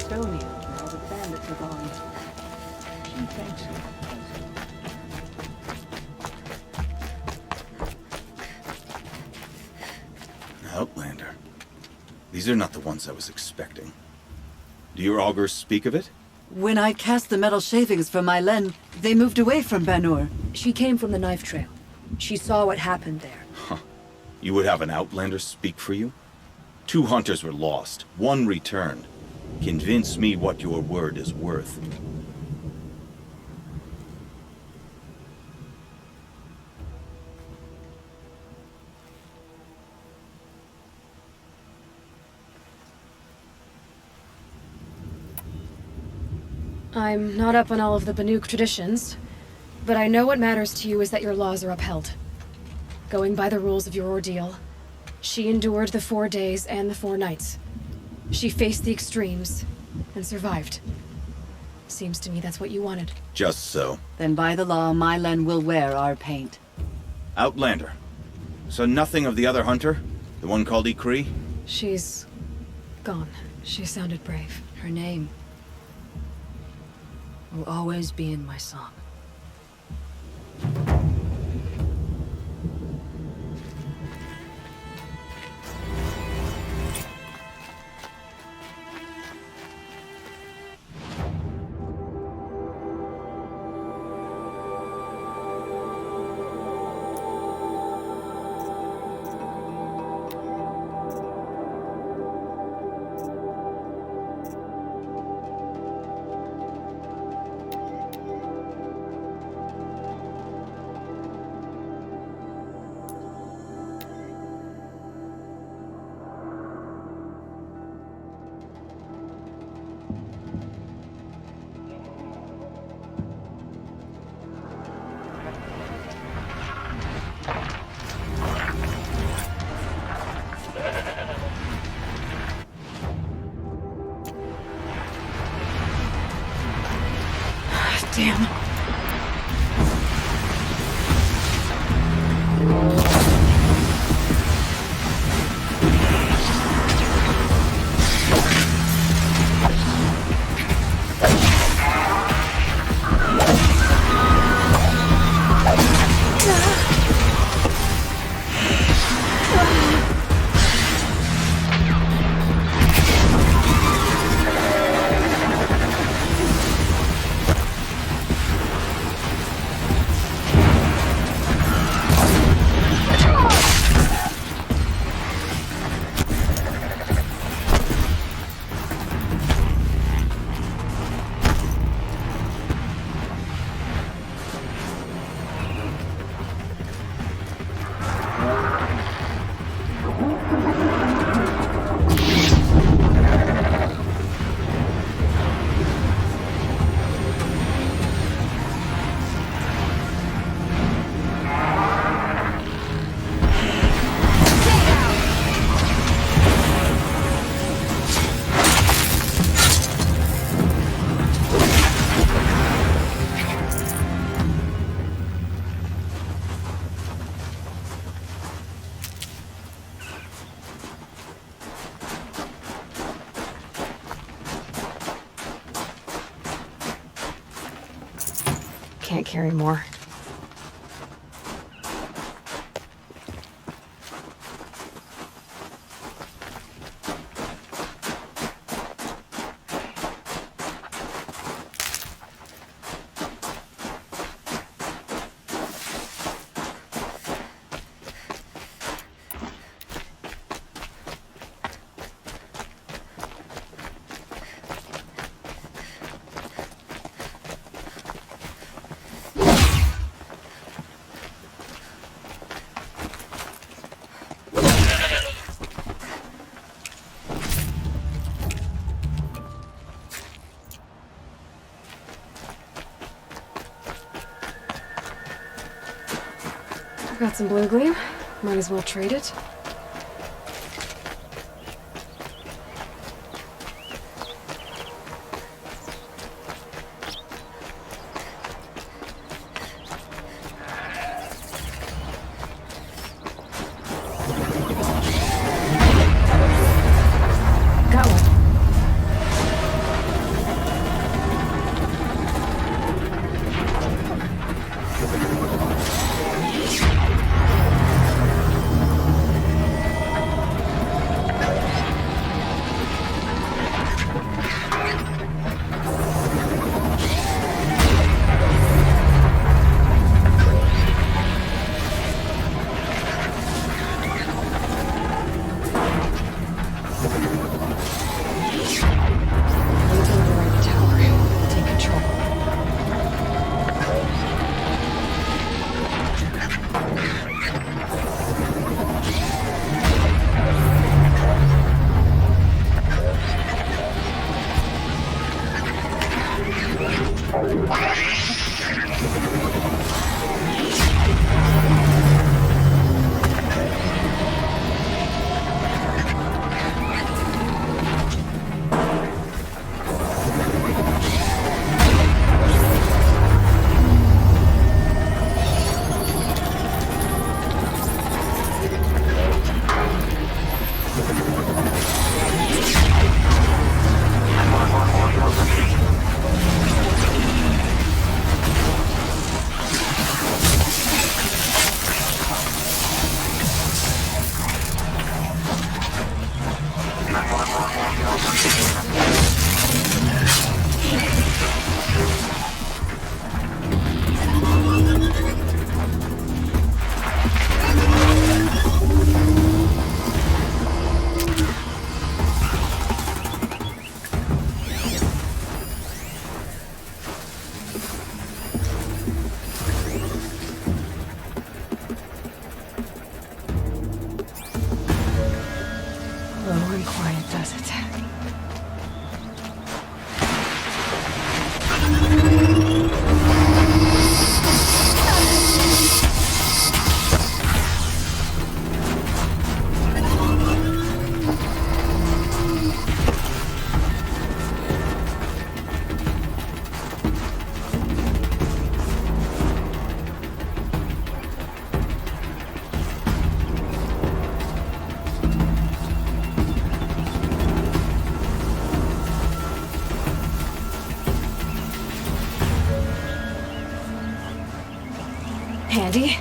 Estonia, now that the bandits are gone. She thanks you. Outlander. These are not the ones I was expecting. Do your augurs speak of it? When I cast the metal shavings from my len, they moved away from Banur. She came from the knife trail. She saw what happened there. Huh. You would have an outlander speak for you? 2 hunters were lost, 1 returned. Convince me what your word is worth. I'm not up on all of the Banuk traditions, but I know what matters to you is that your laws are upheld. Going by the rules of your ordeal, she endured the 4 days and the 4 nights. She faced the extremes and survived. Seems to me that's what you wanted. Just so. Then by the law, my len will wear our paint. Outlander. So nothing of the other hunter? The one called Ikri? She's gone. She sounded brave. Her name will always be in my song. Damn. Can't carry more. Got some blue gleam. Might as well trade it. Got one. Handy.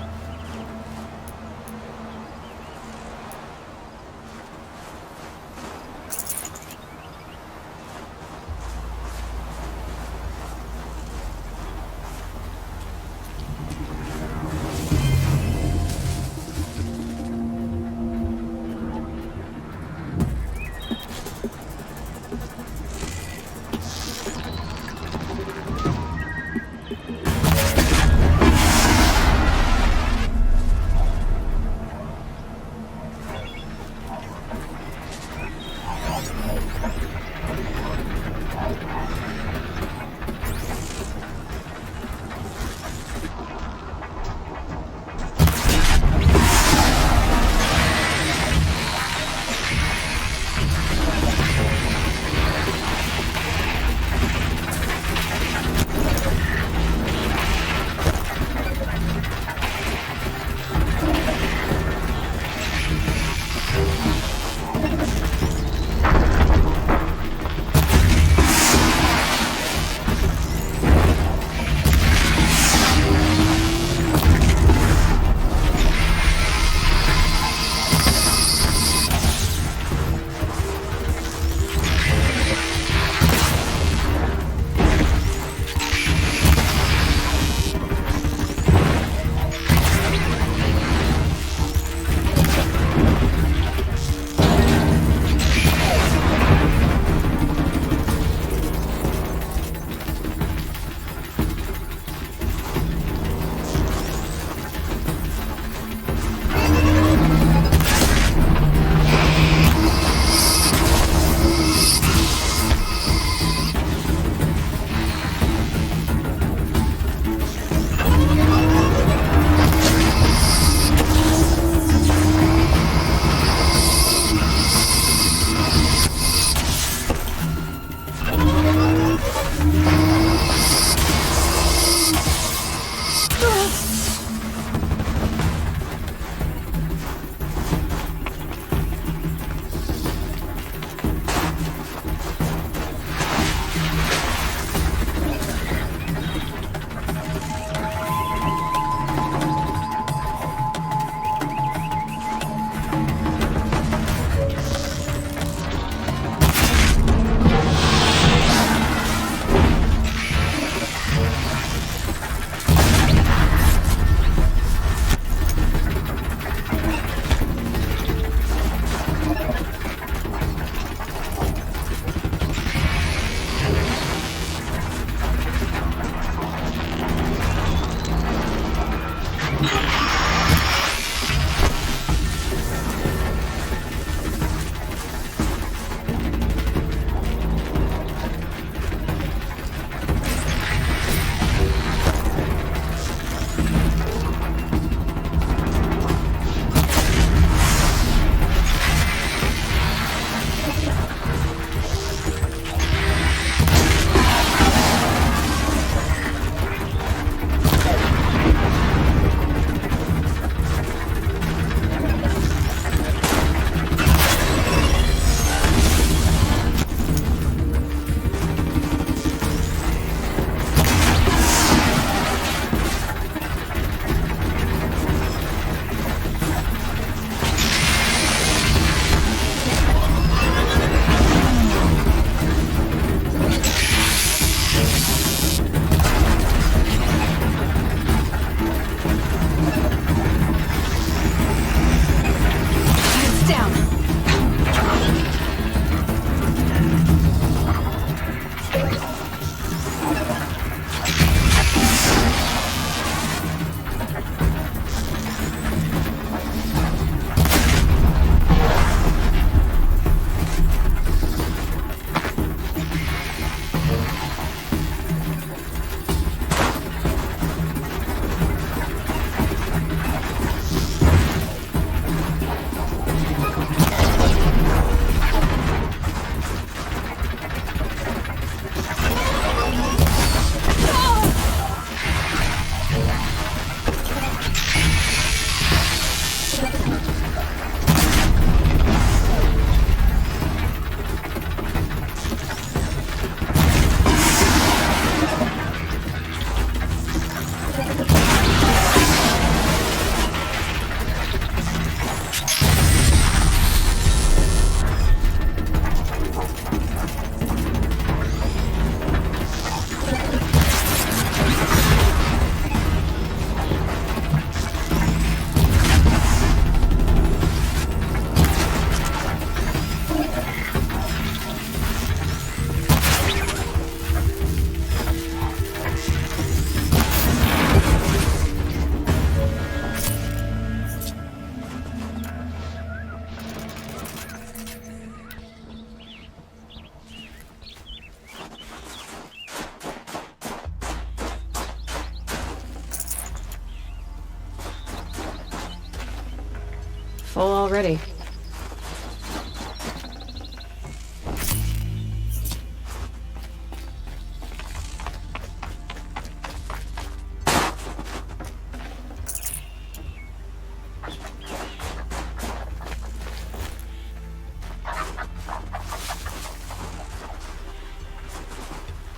Full already.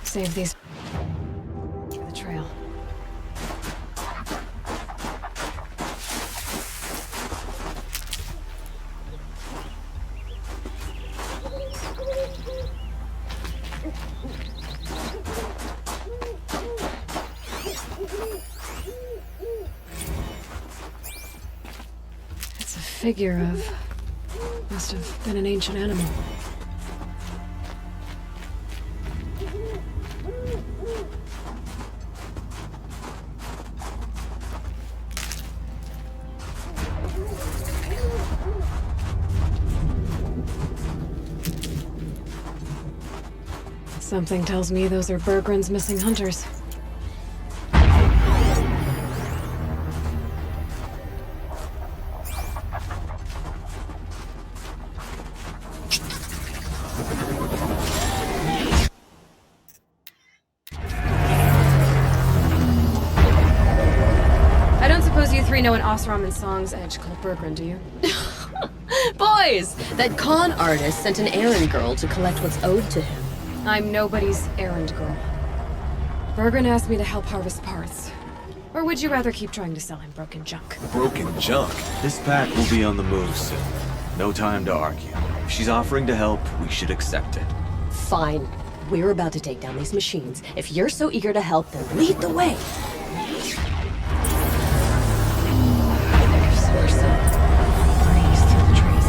Save these for the trail. It's a figure of... must have been an ancient animal. Something tells me those are Bergren's missing hunters. I don't suppose you three know an Osram and Song's edge called Bergren, do you? Boys! That con artist sent an errand girl to collect what's owed to him. I'm nobody's errand girl. Bergren asked me to help harvest parts. Or would you rather keep trying to sell him broken junk? Broken junk? This pack will be on the move soon. No time to argue. If she's offering to help, we should accept it. Fine. We're about to take down these machines. If you're so eager to help, then lead the way. Breeze through the trees.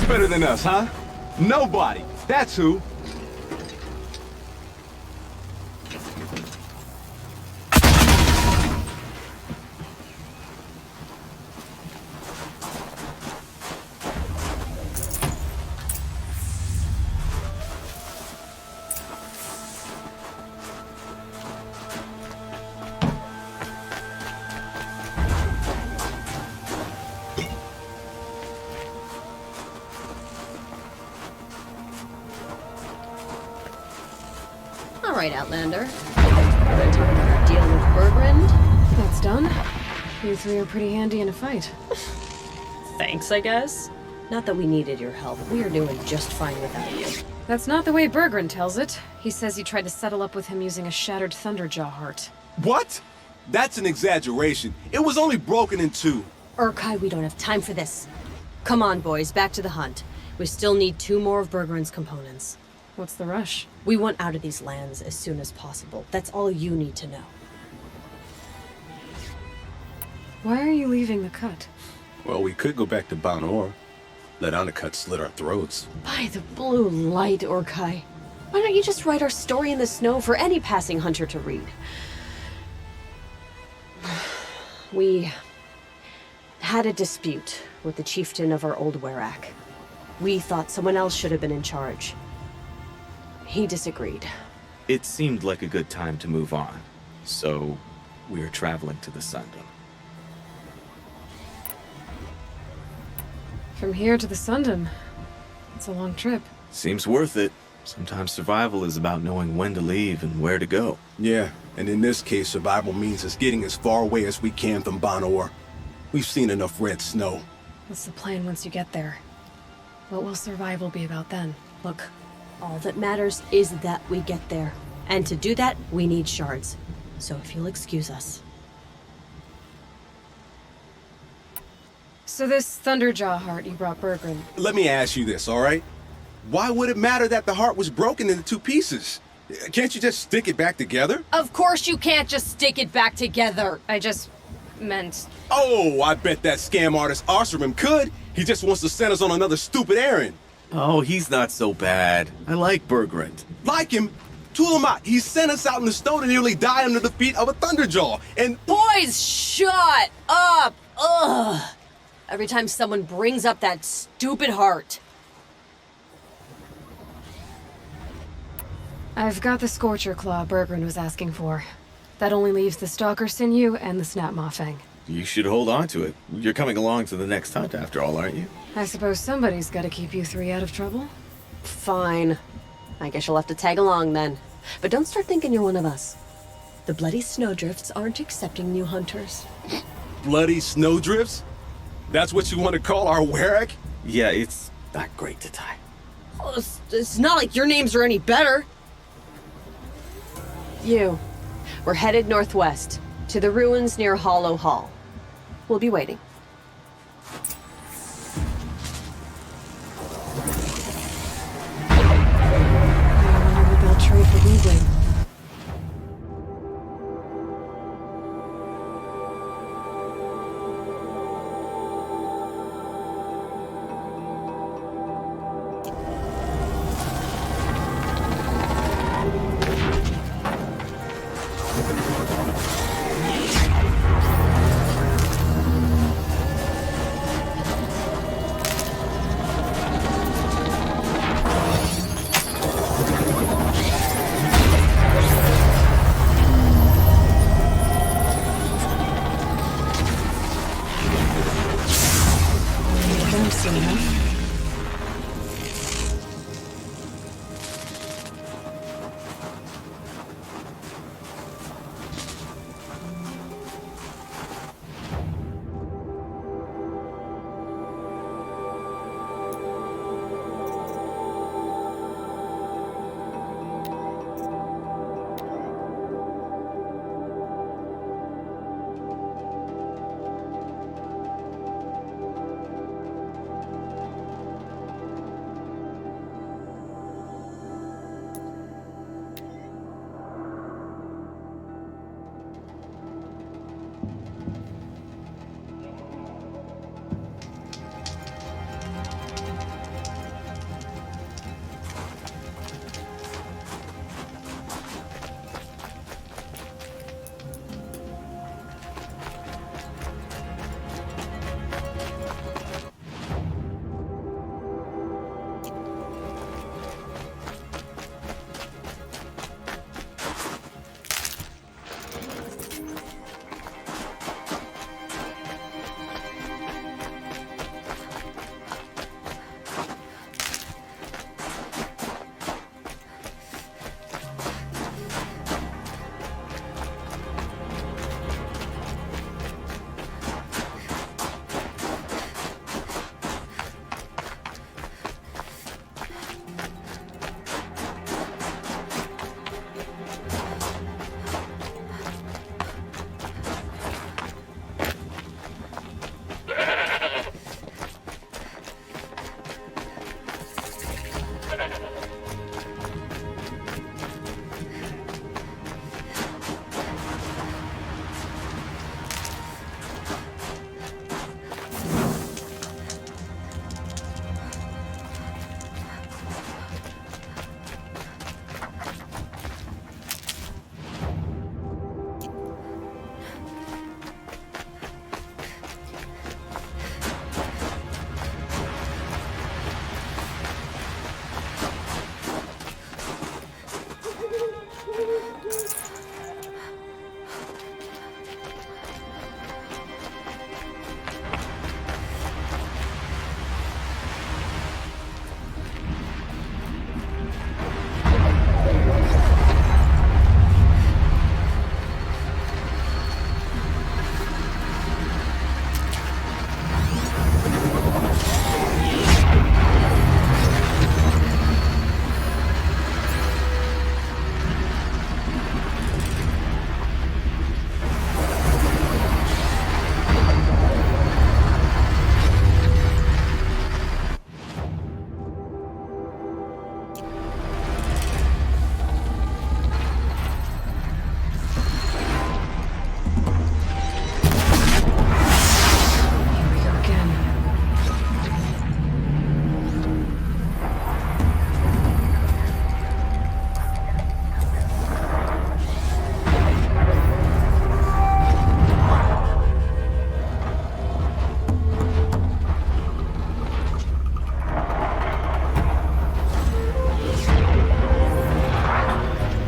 Better than us, huh? Nobody. That's who. All right, Outlander. Wanna talk about our deal with Bergrand? That's done. You three are pretty handy in a fight. Thanks, I guess. Not that we needed your help. We are doing just fine without you. That's not the way Bergrand tells it. He says you tried to settle up with him using a shattered Thunderjaw heart. What? That's an exaggeration. It was only broken in two. Urkai, we don't have time for this. Come on, boys, back to the hunt. We still need 2 more of Bergrand's components. What's the rush? We want out of these lands as soon as possible. That's all you need to know. Why are you leaving the cut? Well, we could go back to Banor. Let Undercut slit our throats. By the blue light, Urkai. Why don't you just write our story in the snow for any passing hunter to read? We had a dispute with the chieftain of our old Werak. We thought someone else should have been in charge. He disagreed. It seemed like a good time to move on, so we are traveling to the Sundom. From here to the Sundom. It's a long trip. Seems worth it. Sometimes survival is about knowing when to leave and where to go. Yeah, and in this case, survival means us getting as far away as we can from Banor. We've seen enough red snow. What's the plan once you get there? What will survival be about then? Look, all that matters is that we get there. And to do that, we need shards. So if you'll excuse us. So this Thunderjaw heart you brought Bergrand. Let me ask you this, all right? Why would it matter that the heart was broken into 2 pieces? Can't you just stick it back together? Of course you can't just stick it back together. I just meant... Oh, I bet that scam artist Arsarim could. He just wants to send us on another stupid errand. Oh, he's not so bad. I like Bergrand. Like him? Tulamat, he sent us out in the snow to nearly die under the feet of a Thunderjaw, and... Boys, shut up! Ugh! Every time someone brings up that stupid heart. I've got the Scorcher Claw Bergrand was asking for. That only leaves the Stalker Sinew and the Snapmaw Fang. You should hold on to it. You're coming along to the next hunt after all, aren't you? I suppose somebody's gotta keep you 3 out of trouble. Fine. I guess you'll have to tag along then. But don't start thinking you're one of us. The Bloody Snowdrifts aren't accepting new hunters. bloody snowdrifts? That's what you want to call our Warwick? Yeah, it's not great to tie. Oh, it's not like your names are any better. We're headed northwest, to the ruins near Hollow Hall. We'll be waiting. I wonder what they'll trade for Weebling.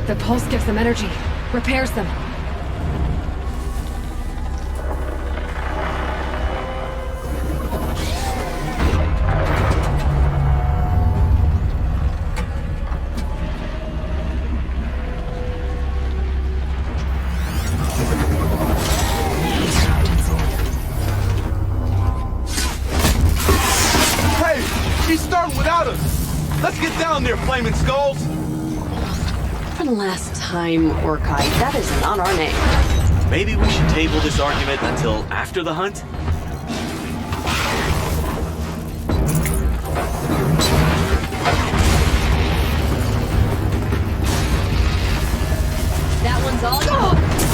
The pulse gives them energy, repairs them. got us! Let's get down there, Flaming Skulls! One last time, Orkai, that is not our name. Maybe we should table this argument until after the hunt? That one's all yours.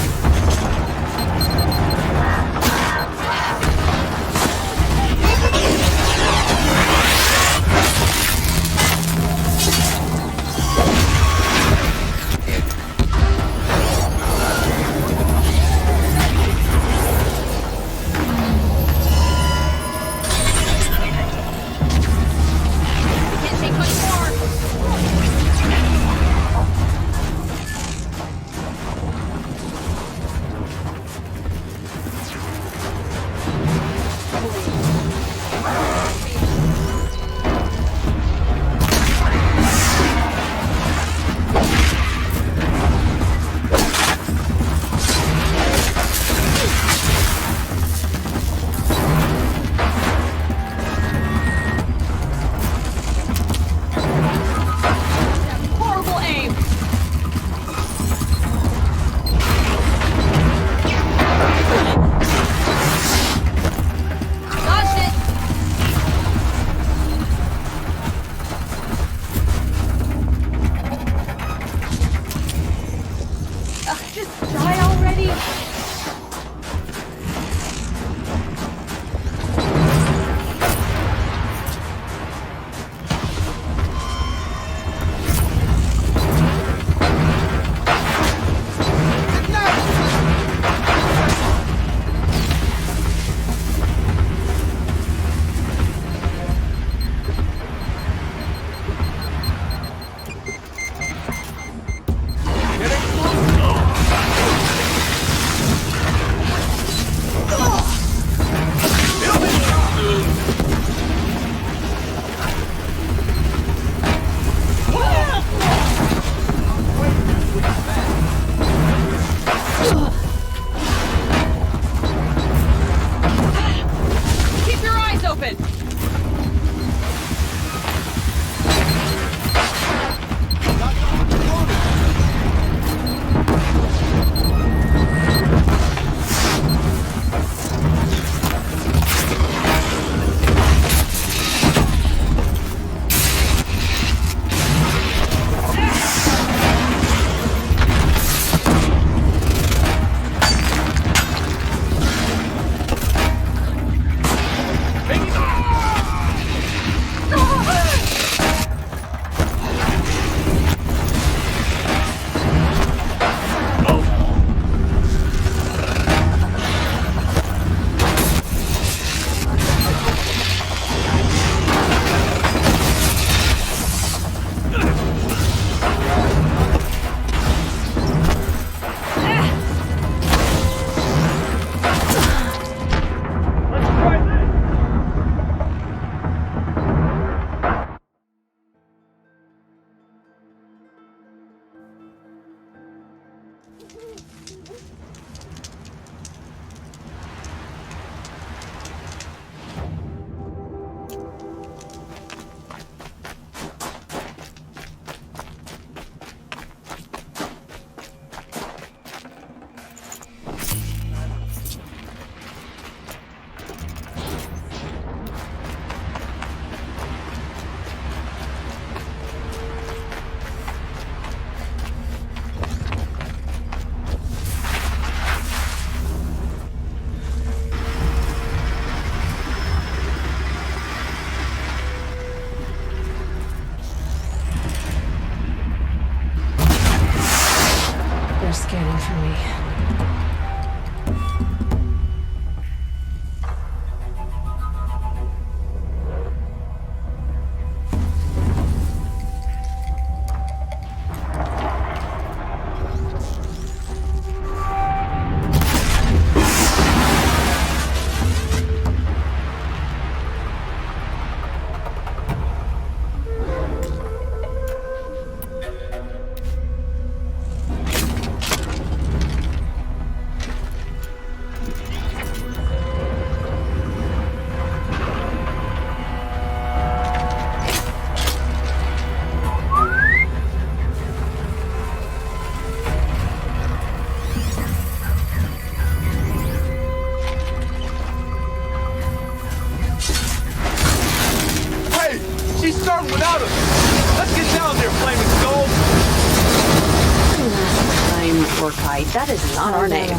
Morkai. That is not our name.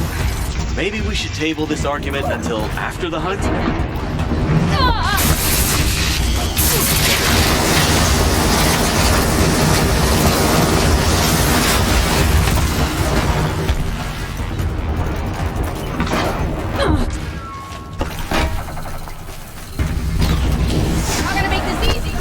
Maybe we should table this argument until after the hunt? I'm gonna make this easy.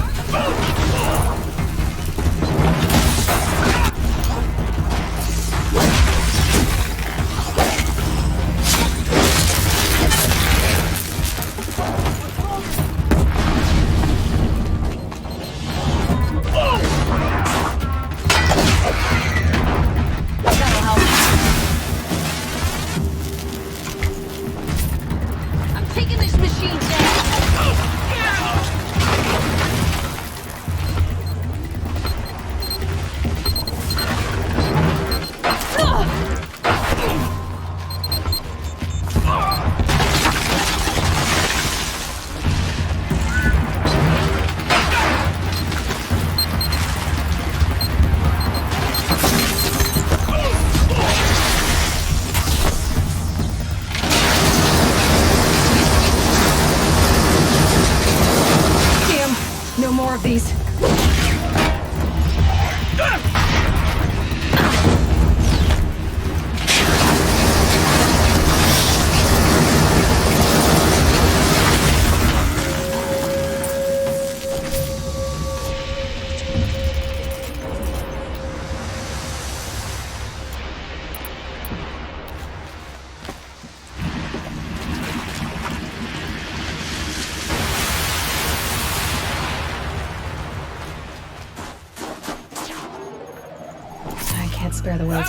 I'm taking this machine down. Damn, no more of these. I can't spare the weight.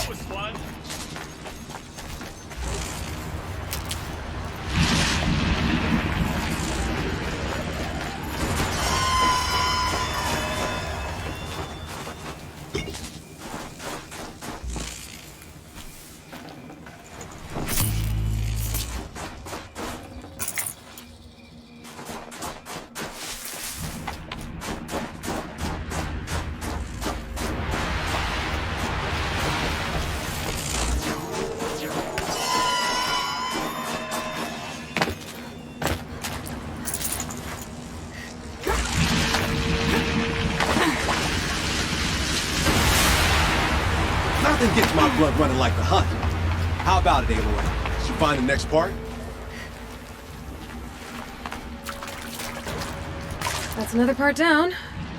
Nothing gets my blood running like the hunt. How about it, Aloy? Did you find the next part? That's another part down.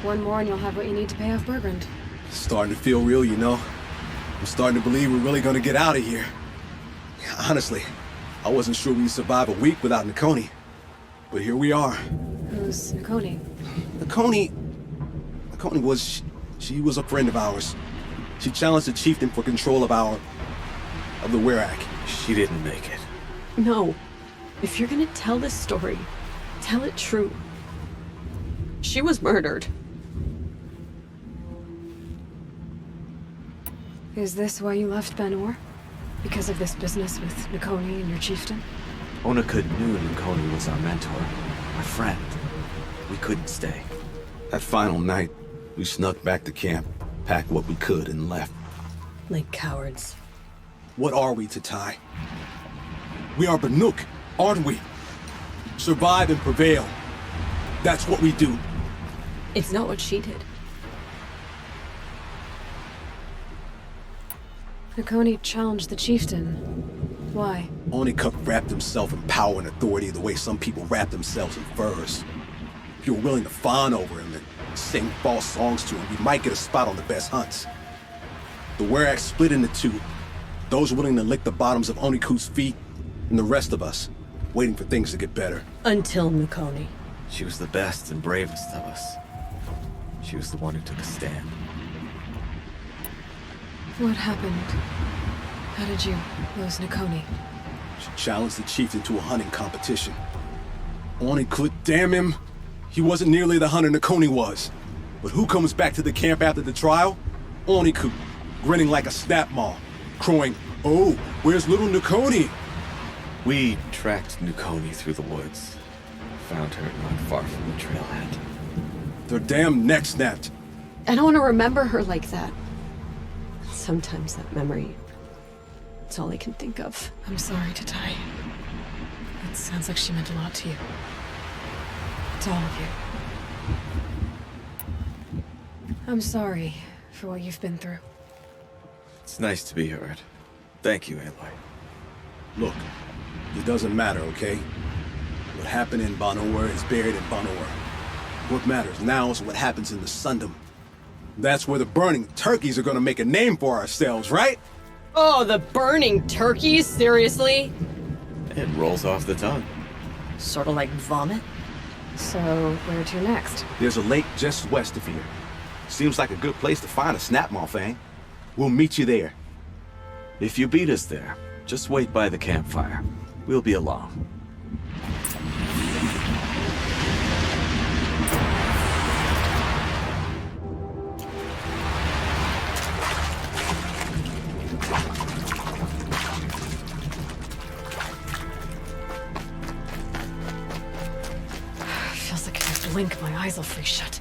One more and you'll have what you need to pay off Bergrand. Starting to feel real, you know. I'm starting to believe we're really gonna get out of here. Honestly, I wasn't sure we'd survive a week without Nakoni. But here we are. Who's Nakoni? Nakoni was... She was a friend of ours. She challenged the chieftain for control of the Werak. She didn't make it. No. If you're gonna tell this story, tell it true. She was murdered. Is this why you left Ben-Or? Because of this business with Nakoni and your chieftain? Onakut knew Nakoni was our mentor, our friend. We couldn't stay. That final night, we snuck back to camp, packed what we could, and left. Like cowards. What are we, Tatai? We are Banuk, aren't we? Survive and prevail. That's what we do. It's not what she did. Nakoni challenged the chieftain. Why? Onikup wrapped himself in power and authority the way some people wrap themselves in furs. If you're willing to fawn over him and sing false songs to him, you might get a spot on the best hunts. The Werak split into two. Those willing to lick the bottoms of Oniku's feet, and the rest of us, waiting for things to get better. Until Nakoni. She was the best and bravest of us. She was the one who took a stand. What happened? How did you lose Nakoni? She challenged the chieftain to a hunting competition. Onikut, damn him! He wasn't nearly the hunter Nakoni was. But who comes back to the camp after the trial? Onikut, grinning like a snap maw, crowing, "Oh, where's little Nakoni?" We tracked Nakoni through the woods. Found her not far from the trailhead. Their damn neck snapped. I don't want to remember her like that. Sometimes that memory That's all I can think of. I'm sorry, Tatai. It sounds like she meant a lot to you. To all of you. I'm sorry for what you've been through. It's nice to be heard. Thank you, Aloy. Look, it doesn't matter, okay? What happened in Banor is buried in Banor. What matters now is what happens in the Sundom. That's where the burning turkeys are gonna make a name for ourselves, right? Oh, the burning turkeys? Seriously? It rolls off the tongue. Sort of like vomit? So, where to next? There's a lake just west of here. Seems like a good place to find a snapmaw fang. We'll meet you there. If you beat us there, just wait by the campfire. We'll be along. Feels like if I blink, my eyes will freeze shut.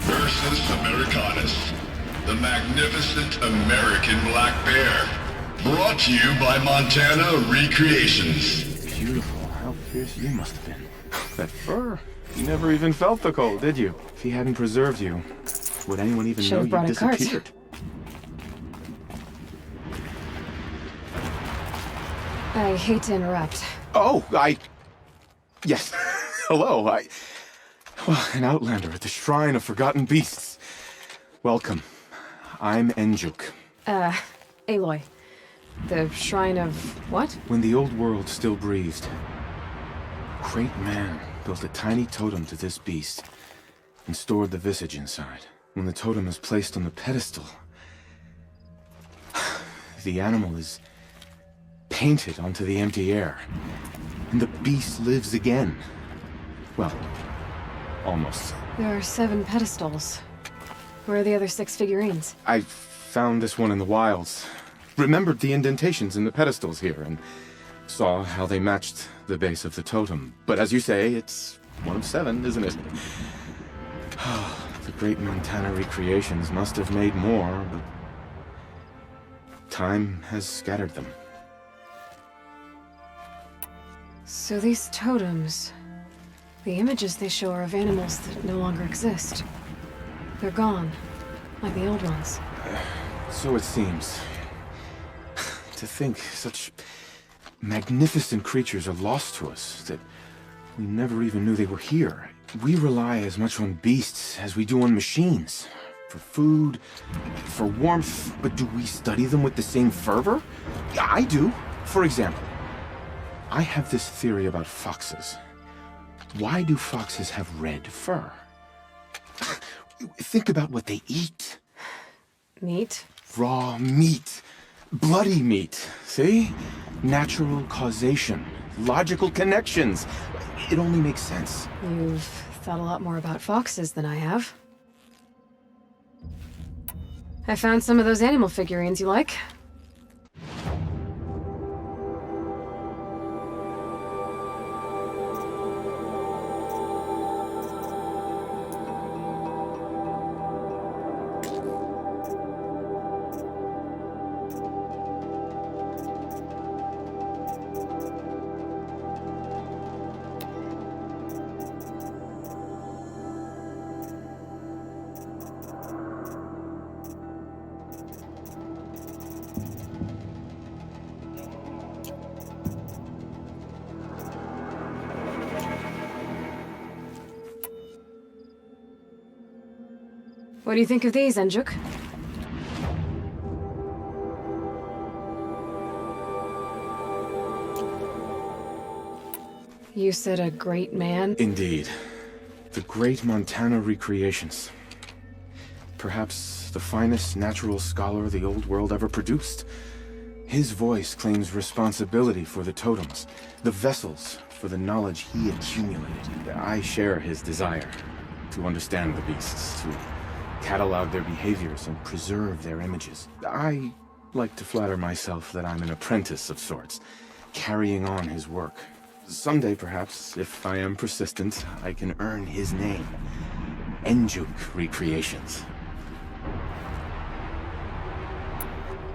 Versus Americanus, the magnificent American black bear. Brought to you by Montana Recreations. Beautiful. How fierce you must have been. That fur. You never even felt the cold, did you? If he hadn't preserved you, would anyone even Should know have you brought a cart. disappeared? I hate to interrupt. Oh, Yes. Hello, Well, an outlander at the Shrine of Forgotten Beasts. Welcome. I'm Enjuk. Aloy. The Shrine of what? When the old world still breathed, a great man built a tiny totem to this beast and stored the visage inside. When the totem is placed on the pedestal, the animal is painted onto the empty air, and the beast lives again. Well, almost. There are 7 pedestals. Where are the other 6 figurines? I found this one in the wilds. Remembered the indentations in the pedestals here, and saw how they matched the base of the totem. But as you say, it's one of 7, isn't it? The great Montana Recreations must have made more, but time has scattered them. So these totems... the images they show are of animals that no longer exist. They're gone, like the old ones. So it seems. To think such magnificent creatures are lost to us, that we never even knew they were here. We rely as much on beasts as we do on machines. For food, for warmth, but do we study them with the same fervor? Yeah, I do. For example, I have this theory about foxes. Why do foxes have red fur? Think about what they eat. Meat? Raw meat. Bloody meat. See? Natural causation. Logical connections. It only makes sense. You've thought a lot more about foxes than I have. I found some of those animal figurines you like. What do you think of these, Enjuk? You said a great man? Indeed. The great Montana Recreations. Perhaps the finest natural scholar the old world ever produced. His voice claims responsibility for the totems, the vessels for the knowledge he accumulated. I share his desire to understand the beasts, to catalog their behaviors and preserve their images. I like to flatter myself that I'm an apprentice of sorts, carrying on his work. Someday, perhaps, if I am persistent, I can earn his name. Enjuk Recreations.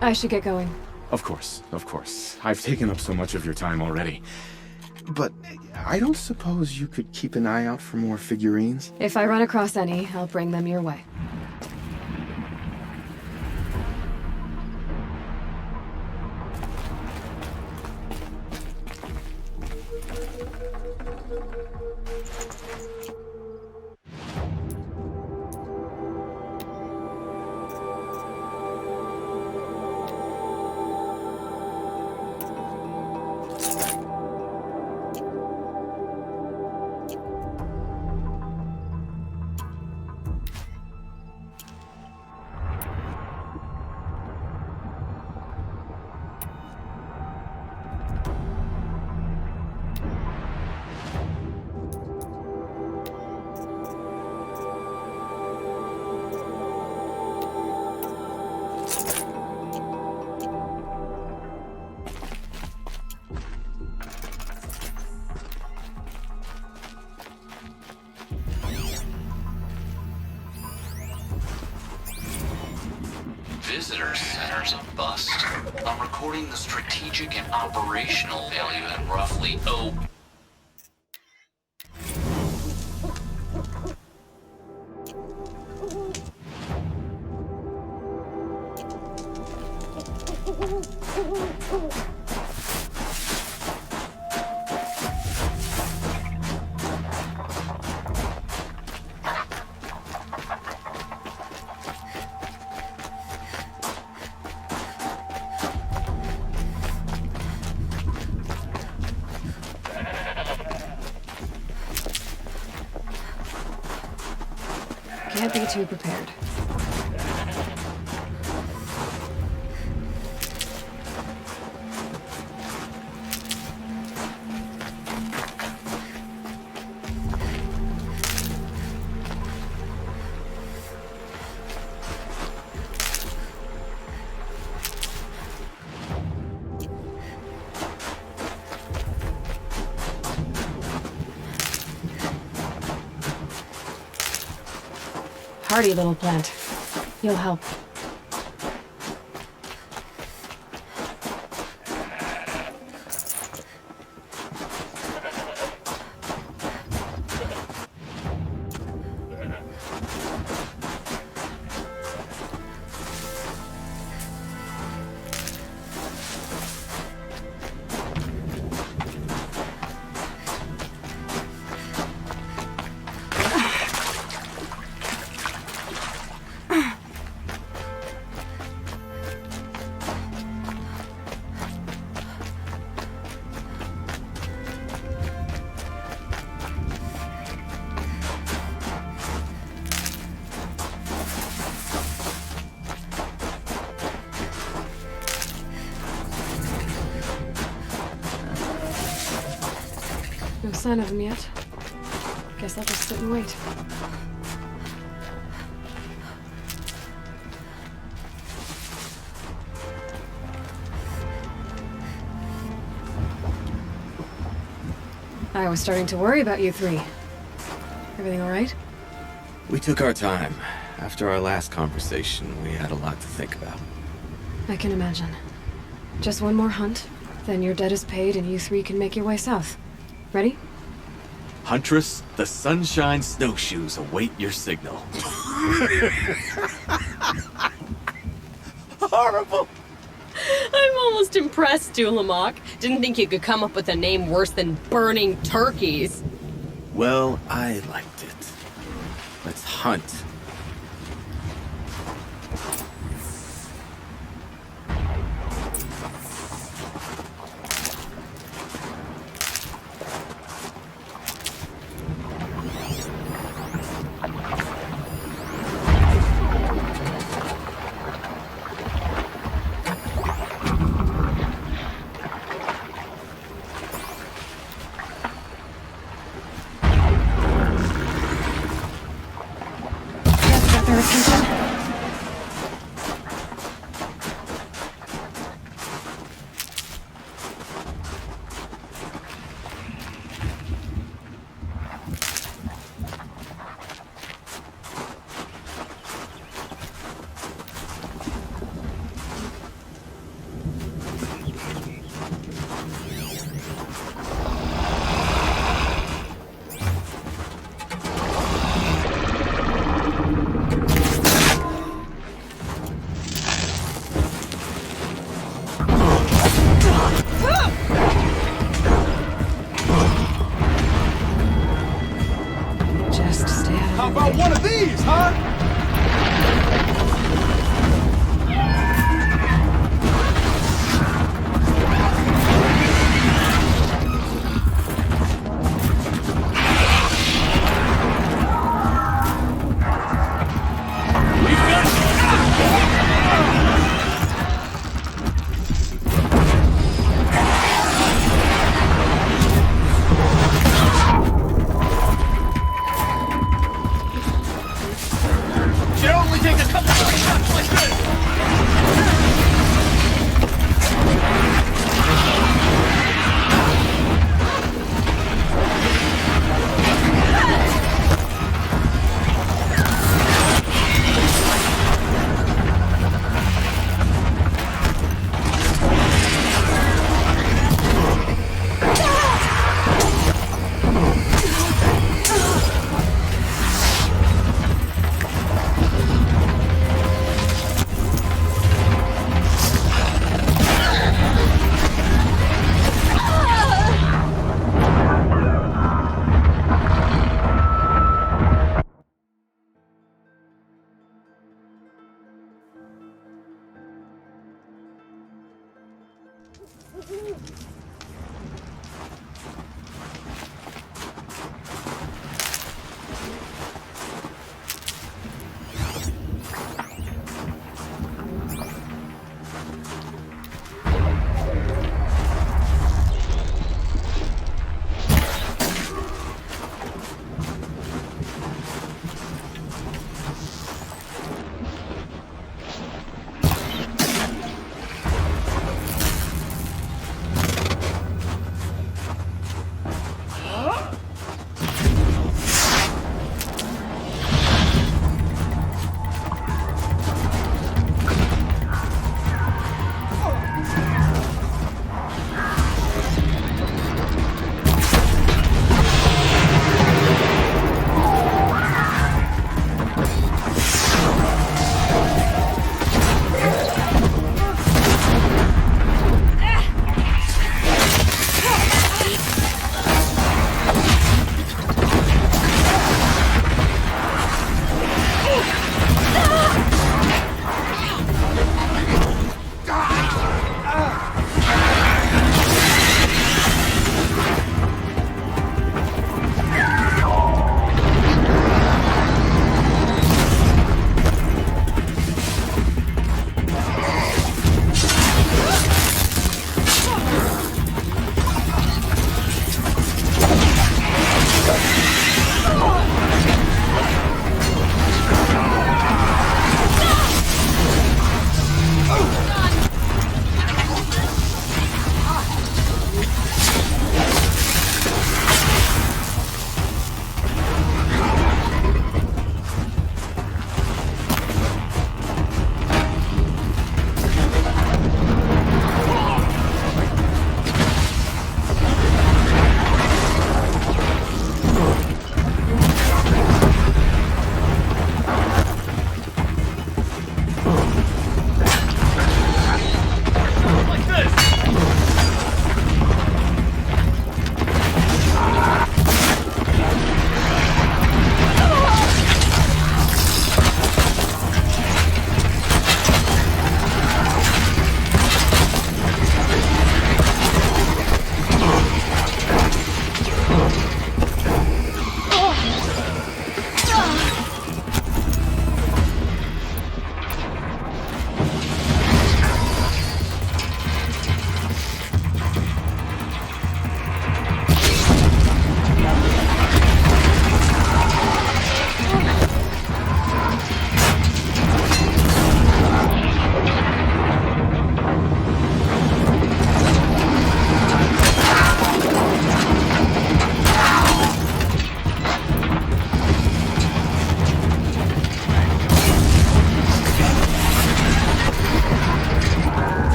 I should get going. Of course, of course. I've taken up so much of your time already. But I don't suppose you could keep an eye out for more figurines? If I run across any, I'll bring them your way. Visitor Center's a bust. I'm recording the strategic and operational value at roughly Can't be too prepared. Hardy little plant. You'll help. No sign of him yet. Guess I'll just sit and wait. I was starting to worry about you three. Everything all right? We took our time. After our last conversation, we had a lot to think about. I can imagine. Just one more hunt, then your debt is paid and you three can make your way south. Ready? Huntress, the Sunshine Snowshoes await your signal. Horrible! I'm almost impressed, Dulamok. Didn't think you could come up with a name worse than Burning Turkeys. Well, I liked it. Let's hunt.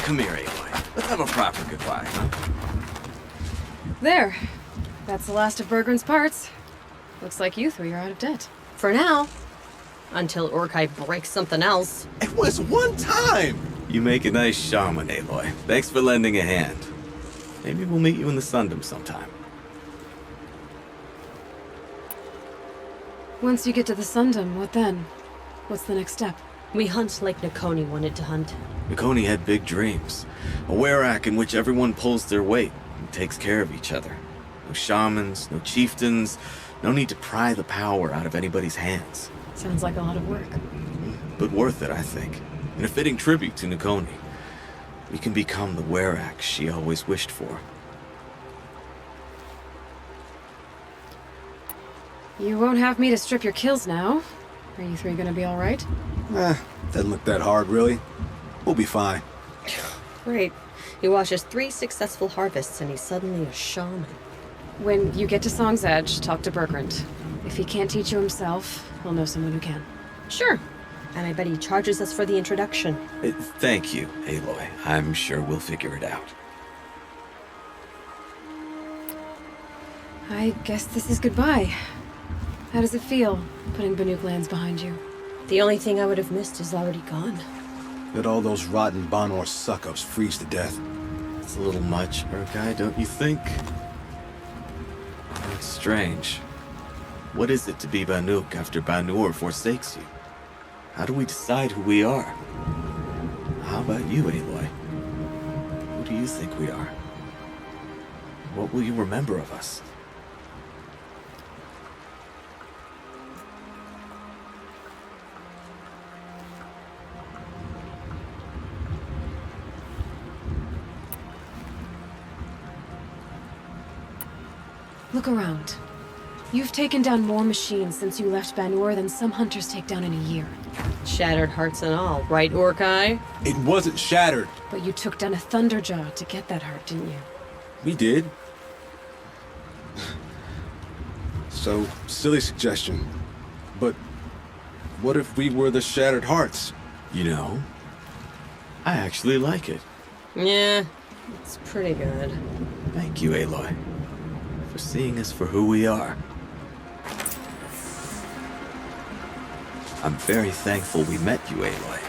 Come here, Aloy. Let's have a proper goodbye, huh? There. That's the last of Bergren's parts. Looks like you three are out of debt. For now. Until Urkai breaks something else. It was one time! You make a nice shaman, Aloy. Thanks for lending a hand. Maybe we'll meet you in the Sundom sometime. Once you get to the Sundom, what then? What's the next step? We hunt like Nakoni wanted to hunt. Nakoni had big dreams. A Werak in which everyone pulls their weight and takes care of each other. No shamans, no chieftains, no need to pry the power out of anybody's hands. Sounds like a lot of work. But worth it, I think. And a fitting tribute to Nakoni. We can become the Werak she always wished for. You won't have me to strip your kills now. Are you three gonna be alright? Doesn't look that hard, really. We'll be fine. Great. He watches 3 successful harvests and he's suddenly a shaman. When you get to Song's Edge, talk to Bergrand. If he can't teach you himself, he'll know someone who can. Sure. And I bet he charges us for the introduction. Thank you, Aloy. I'm sure we'll figure it out. I guess this is goodbye. How does it feel, putting Banuk lands behind you? The only thing I would have missed is already gone. Let all those rotten Banor suck-ups freeze to death. It's a little much, Urkai, don't you think? It's strange. What is it to be Banuk after Banur forsakes you? How do we decide who we are? How about you, Aloy? Who do you think we are? What will you remember of us? Look around. You've taken down more machines since you left Banur than some hunters take down in a year. Shattered hearts and all, right, Urkai? It wasn't shattered. But you took down a Thunderjaw to get that heart, didn't you? We did. So, silly suggestion. But what if we were the Shattered Hearts? You know, I actually like it. Yeah, it's pretty good. Thank you, Aloy, for seeing us for who we are. I'm very thankful we met you, Aloy.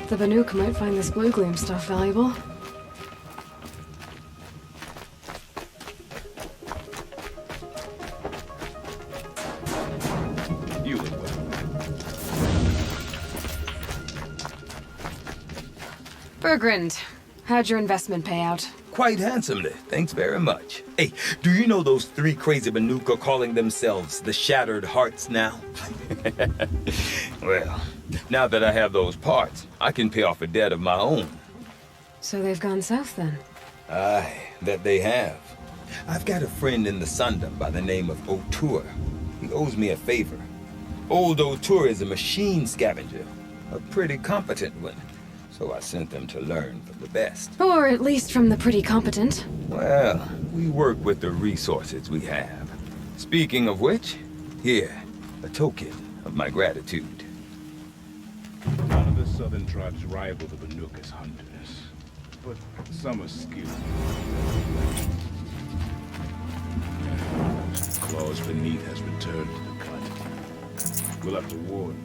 The Banuk might find this blue gleam stuff valuable. You look well. Bergrand, how'd your investment pay out? Quite handsomely, thanks very much. Hey, do you know those 3 crazy Banuk are calling themselves the Shattered Hearts now? Well, now that I have those parts, I can pay off a debt of my own. So they've gone south then? Aye, that they have. I've got a friend in the Sundom by the name of O'Toole. He owes me a favor. Old O'Toole is a machine scavenger, a pretty competent one. So I sent them to learn from the best. Or at least from the pretty competent. Well, we work with the resources we have. Speaking of which, here, a token of my gratitude. None of the southern tribes rival the Banuk as hunters, but some are skilled. Claws beneath has returned to the cut. We'll have to warn you.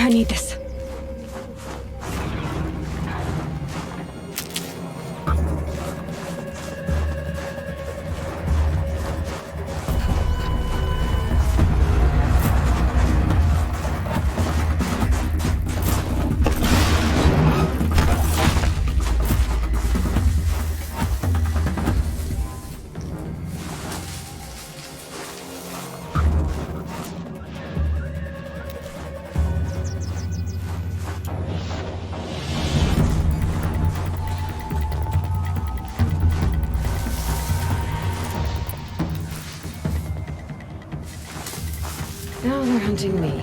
I need this. Now they're hunting me.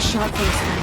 Shot for this thing.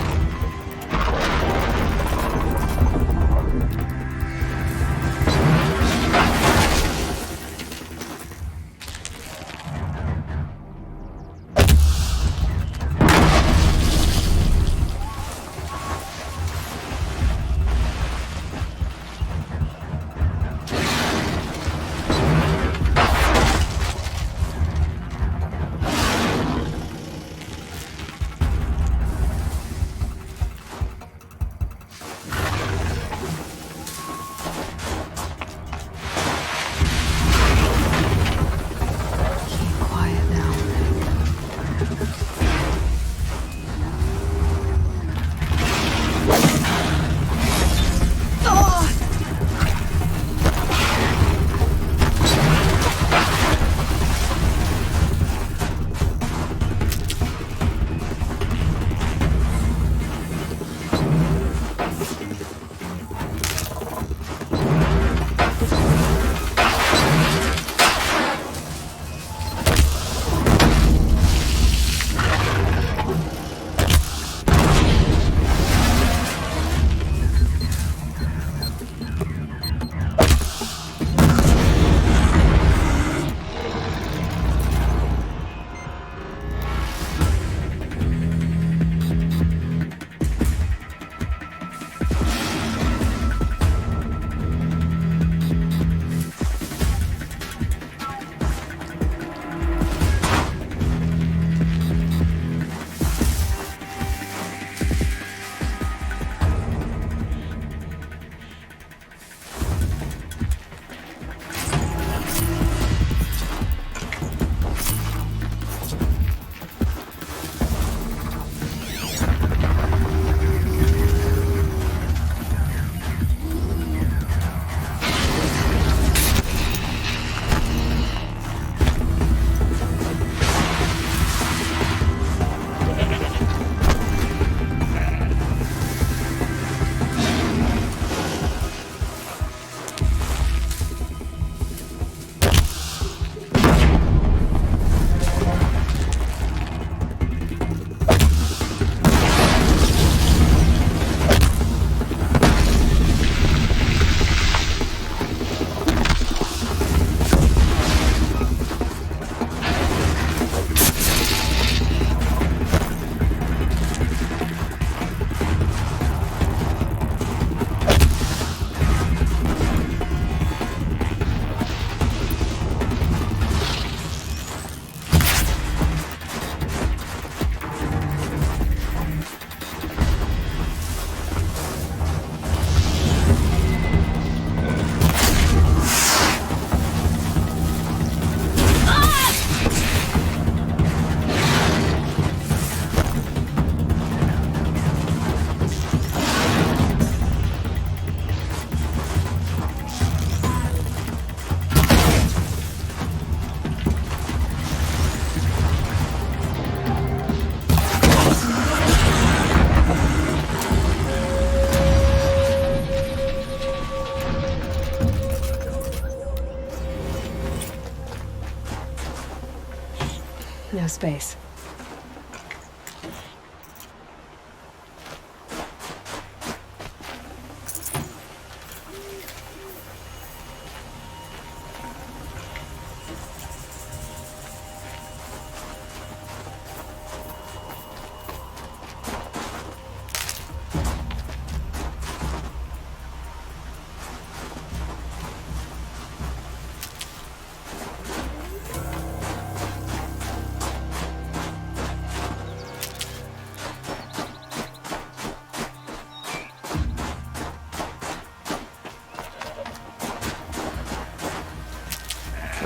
No space.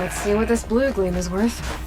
Let's see what this blue gleam is worth.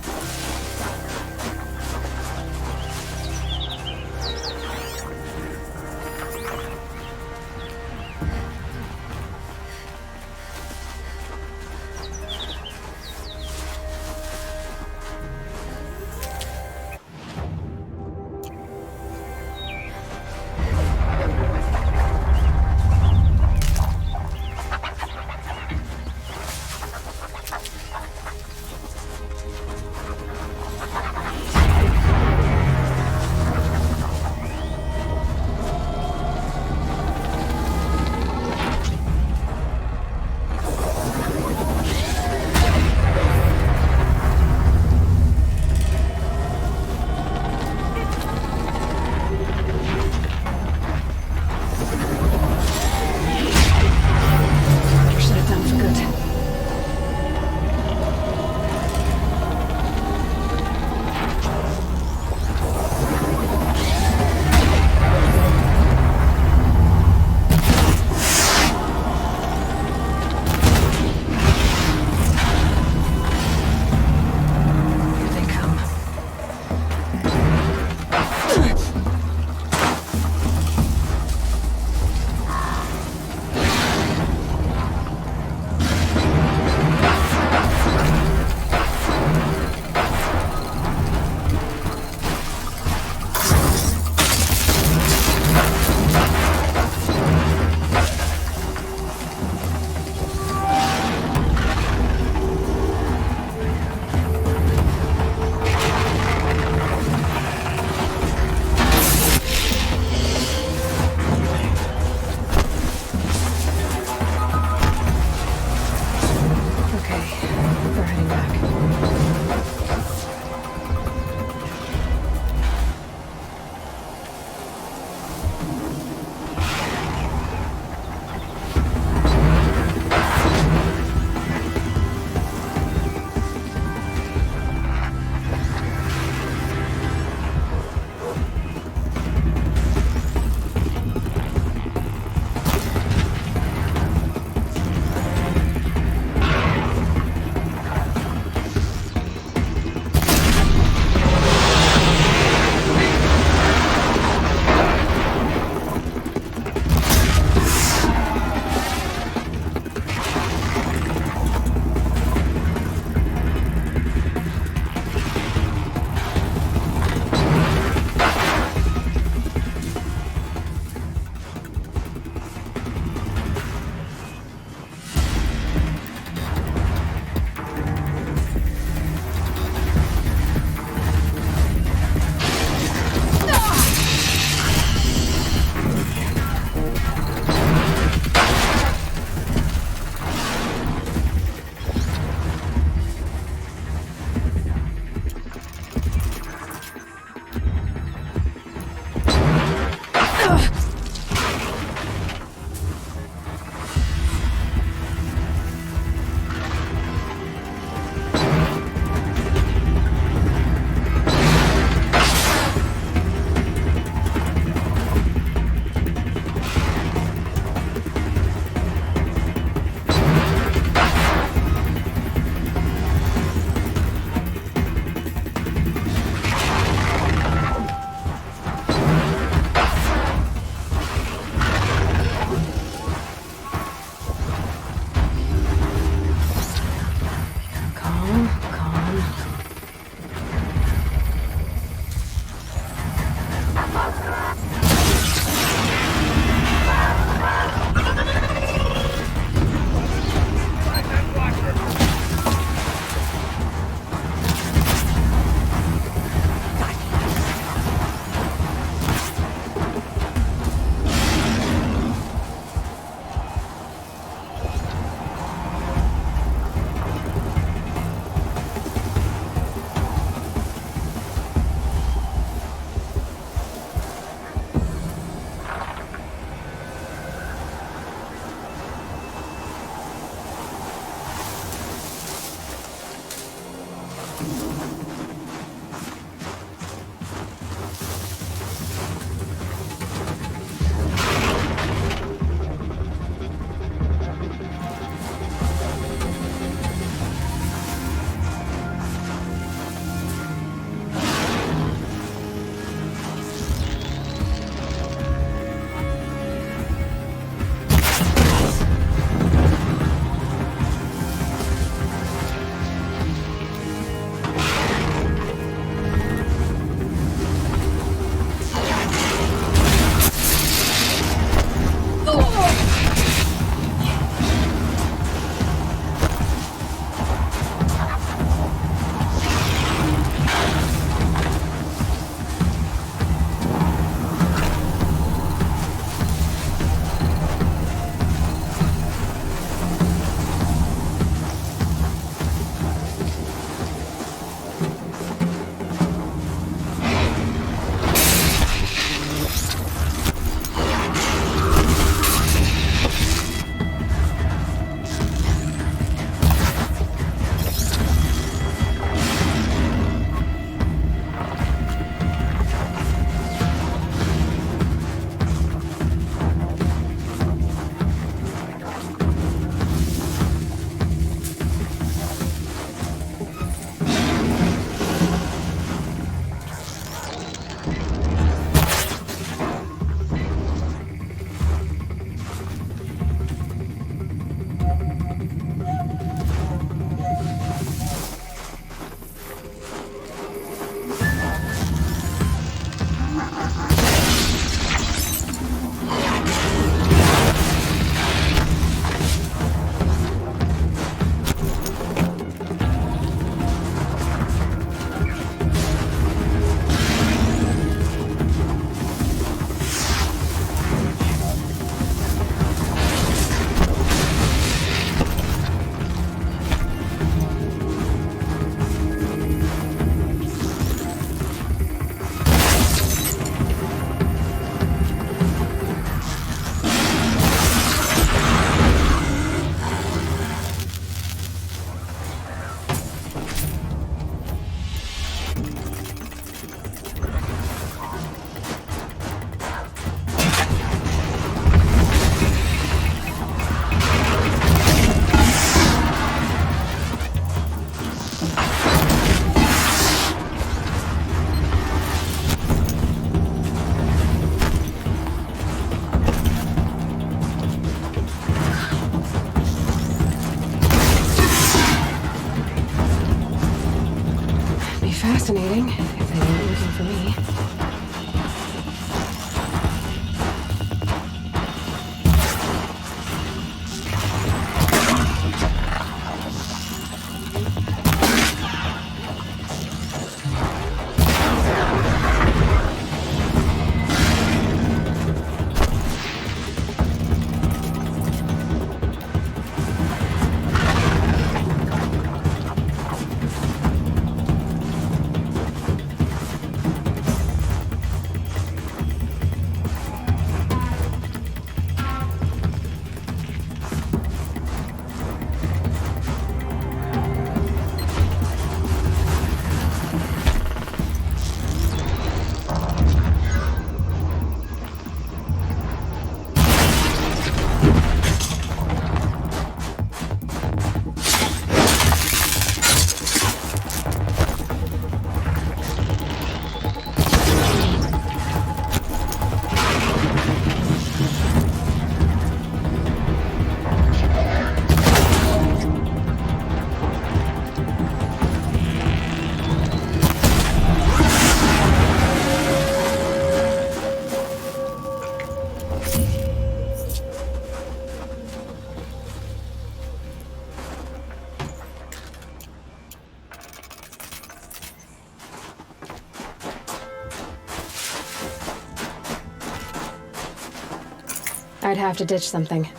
I'd have to ditch something.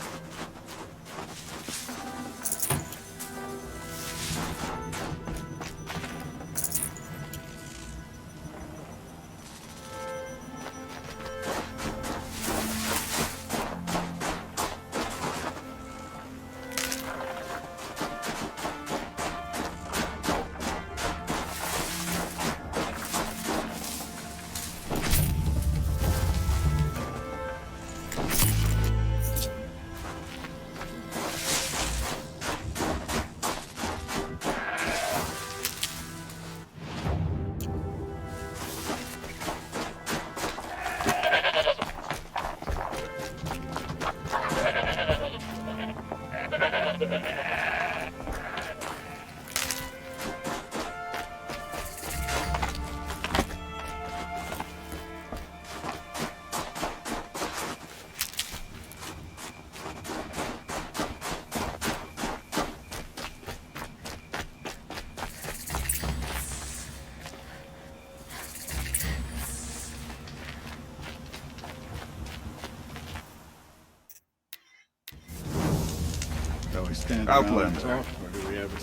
Outlander,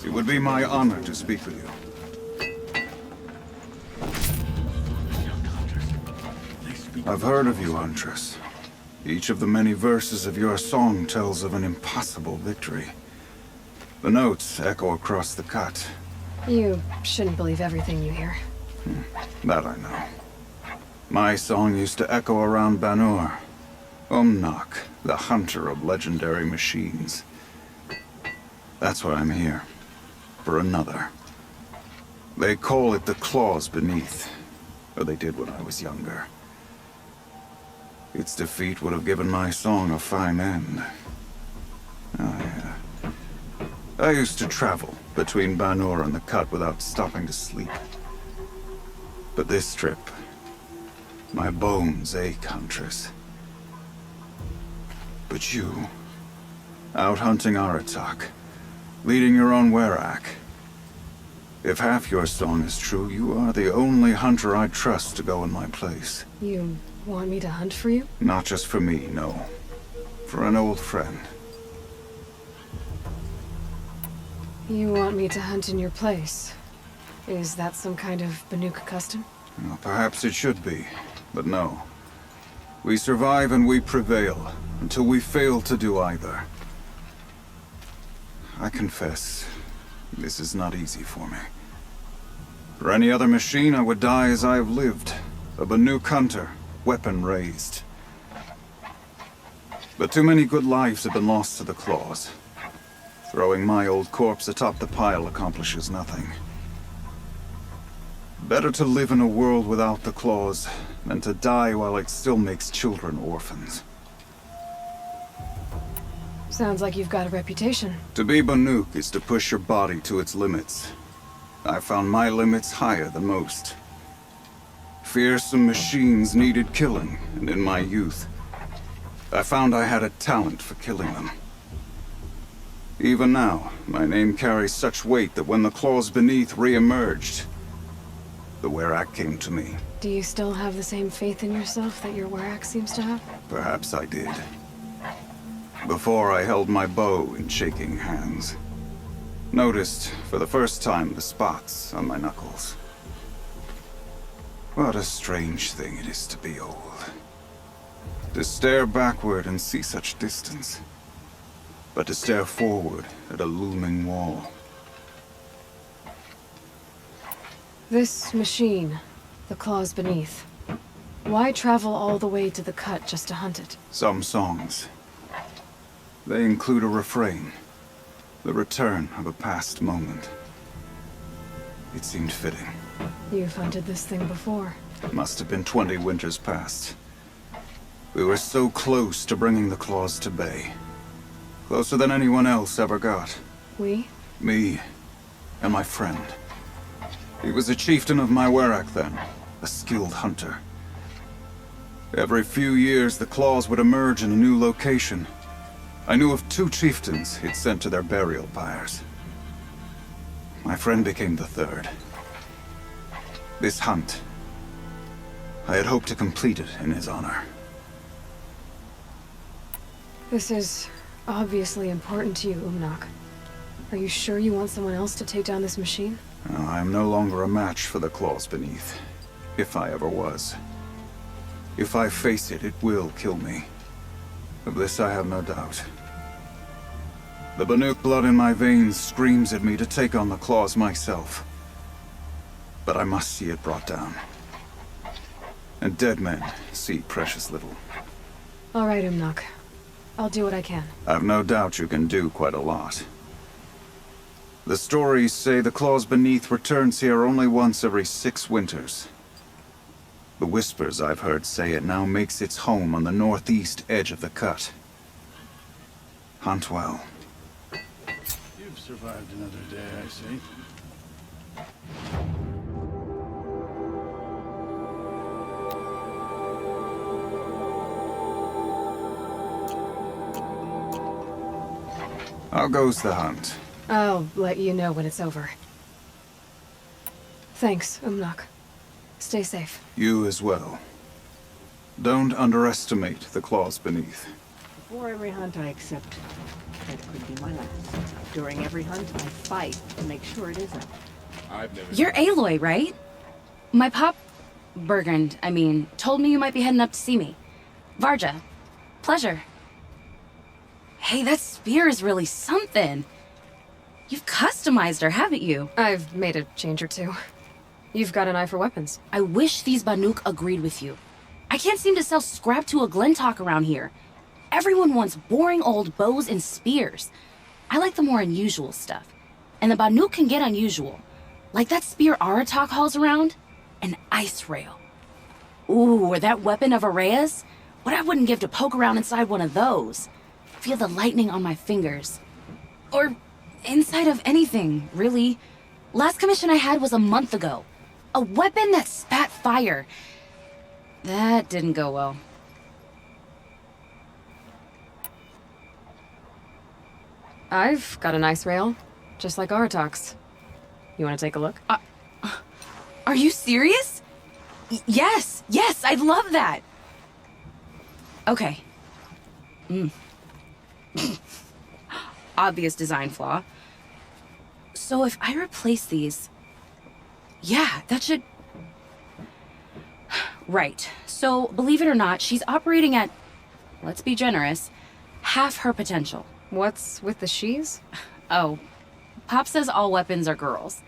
it would be my honor to speak with you. I've heard of you, Huntress. Each of the many verses of your song tells of an impossible victory. The notes echo across the cut. You shouldn't believe everything you hear. That I know. My song used to echo around Banur. Umnak, the hunter of legendary machines. That's why I'm here. For another. They call it the Claws Beneath. Or they did when I was younger. Its defeat would have given my song a fine end. I used to travel between Banur and the Cut without stopping to sleep. But this trip, my bones ache, Huntress. But you, out hunting Aratak, leading your own Werak. If half your song is true, you are the only hunter I trust to go in my place. You want me to hunt for you? Not just for me, no. For an old friend. You want me to hunt in your place? Is that some kind of Banuk custom? Well, perhaps it should be, but no. We survive and we prevail, until we fail to do either. I confess, this is not easy for me. For any other machine, I would die as I have lived. A Banuk hunter, weapon raised. But too many good lives have been lost to the Claws. Throwing my old corpse atop the pile accomplishes nothing. Better to live in a world without the Claws than to die while it still makes children orphans. Sounds like you've got a reputation. To be Banuk is to push your body to its limits. I found my limits higher than most. Fearsome machines needed killing, and in my youth, I found I had a talent for killing them. Even now, my name carries such weight that when the Claws Beneath re-emerged, the Werak came to me. Do you still have the same faith in yourself that your Werak seems to have? Perhaps I did. Before I held my bow in shaking hands. Noticed, for the first time, the spots on my knuckles. What a strange thing it is to be old. To stare backward and see such distance. But to stare forward at a looming wall. This machine, the Claws Beneath. Why travel all the way to the Cut just to hunt it? Some songs. They include a refrain. The return of a past moment. It seemed fitting. You've hunted this thing before. Must have been 20 winters past. We were so close to bringing the Claws to bay. Closer than anyone else ever got. We? Me. And my friend. He was a chieftain of my Werak then. A skilled hunter. Every few years, the Claws would emerge in a new location. I knew of 2 chieftains he'd sent to their burial pyres. My friend became the 3rd. This hunt, I had hoped to complete it in his honor. This is obviously important to you, Umnak. Are you sure you want someone else to take down this machine? I am no longer a match for the claws beneath, if I ever was. If I face it, it will kill me. Of this I have no doubt. The Banuk blood in my veins screams at me to take on the claws myself. But I must see it brought down. And dead men see precious little. All right, Umnak. I'll do what I can. I've no doubt you can do quite a lot. The stories say the claws beneath returns here only once every 6 winters. The whispers I've heard say it now makes its home on the northeast edge of the cut. Hunt well. You've survived another day, I see. How goes the hunt? I'll let you know when it's over. Thanks, Umnak. Stay safe. You as well. Don't underestimate the claws beneath. Before every hunt I accept, that could be my last. During every hunt, I fight to make sure it isn't. You're Aloy, right? My pop... Bergund, I mean, told me you might be heading up to see me. Varja. Pleasure. Hey, that spear is really something. You've customized her, haven't you? I've made a change or two. You've got an eye for weapons. I wish these Banuk agreed with you. I can't seem to sell scrap to a Glentalk around here. Everyone wants boring old bows and spears. I like the more unusual stuff. And the Banuk can get unusual. Like that spear Aratak hauls around. An ice rail. Ooh, or that weapon of Araya's. What I wouldn't give to poke around inside one of those. Feel the lightning on my fingers. Or inside of anything, really. Last commission I had was a month ago. A weapon that spat fire. That didn't go well. I've got an ice rail, just like Aratak's. You want to take a look? Are you serious? Yes, I'd love that. Okay. Obvious design flaw. So if I replace these... Yeah, that should... Right. So, believe it or not, she's operating at, let's be generous, half her potential. What's with the she's? Oh, Pop says all weapons are girls.